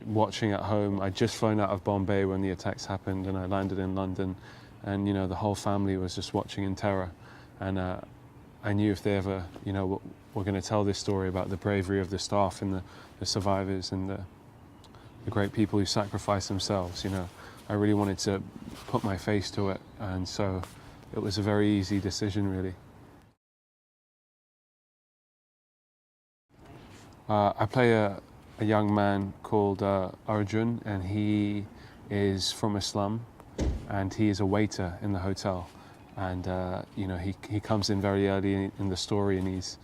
watching at home. I'd just flown out of Bombay when the attacks happened, and I landed in London, and the whole family was just watching in terror. And I knew if they ever were going to tell this story about the bravery of the staff and the survivors and the great people who sacrificed themselves, I really wanted to put my face to it, and so it was a very easy decision, really. I play a young man called Arjun, and he is from a slum, and he is a waiter in the hotel. And he comes in very early in the story, and he's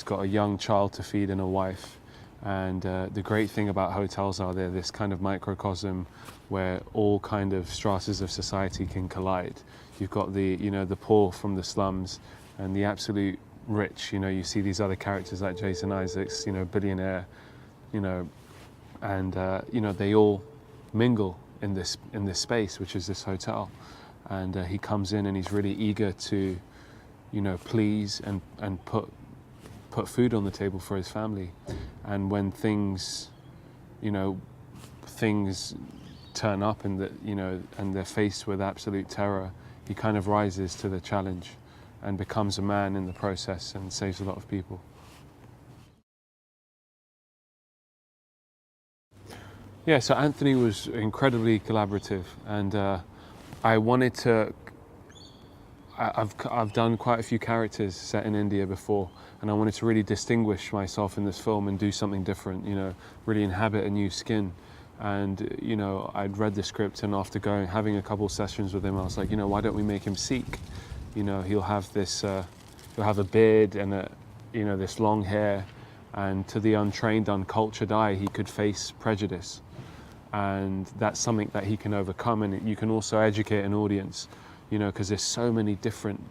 got a young child to feed and a wife. And the great thing about hotels are they're this kind of microcosm where all kind of stratas of society can collide. You've got the poor from the slums and the absolute rich. You see these other characters like Jason Isaacs, billionaire, and they all mingle in this space, which is this hotel. And he comes in and he's really eager to, please and put food on the table for his family. And when things turn up and they're faced with absolute terror, he kind of rises to the challenge and becomes a man in the process and saves a lot of people. Yeah, so Anthony was incredibly collaborative, and I wanted to. I've done quite a few characters set in India before, and I wanted to really distinguish myself in this film and do something different. Really inhabit a new skin. And I'd read the script, and after having a couple sessions with him, I was like, why don't we make him Sikh? He'll have this, he'll have a beard and this long hair, and to the untrained, uncultured eye, he could face prejudice. And that's something that he can overcome, and you can also educate an audience, because there's so many different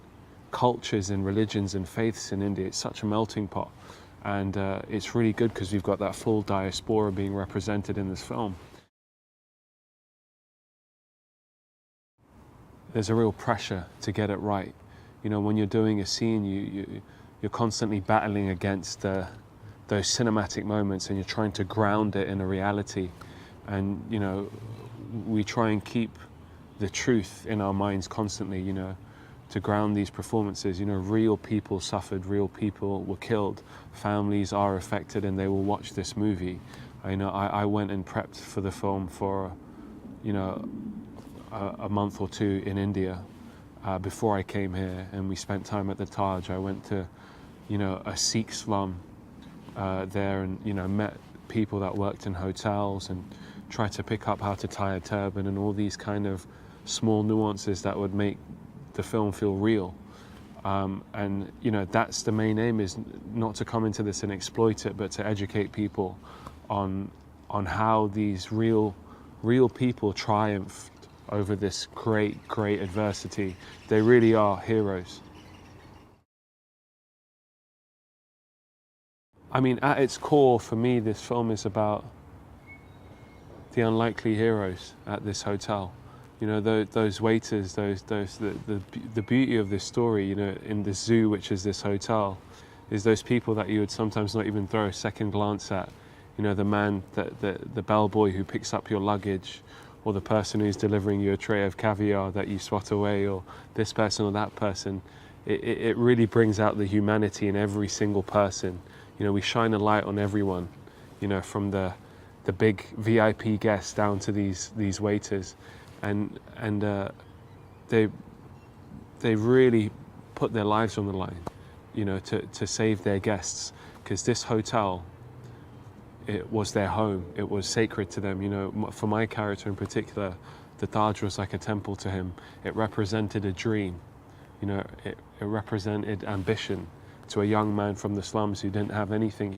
cultures and religions and faiths in India. It's such a melting pot, and it's really good because we've got that full diaspora being represented in this film. There's a real pressure to get it right. When you're doing a scene, you're constantly battling against those cinematic moments, and you're trying to ground it in a reality. And we try and keep the truth in our minds constantly, to ground these performances. Real people suffered, real people were killed, families are affected, and they will watch this movie. I went and prepped for the film for a month or two in India before I came here, and we spent time at the Taj. I went to a Sikh slum there, and met people that worked in hotels and tried to pick up how to tie a turban and all these kind of small nuances that would make the film feel real. And that's the main aim, is not to come into this and exploit it, but to educate people on how these real people triumphed over this great adversity. They really are heroes. I mean, at its core, for me, this film is about the unlikely heroes at this hotel. Those waiters, the beauty of this story, in this zoo, which is this hotel, is those people that you would sometimes not even throw a second glance at. The man, the bellboy who picks up your luggage, or the person who's delivering you a tray of caviar that you swat away, or this person or that person. It really brings out the humanity in every single person. We shine a light on everyone, from the big VIP guests down to these waiters, and they really put their lives on the line, to save their guests, because this hotel, it was their home. It was sacred to them. For my character in particular, the Taj was like a temple to him. It represented a dream. It represented ambition to a young man from the slums who didn't have anything.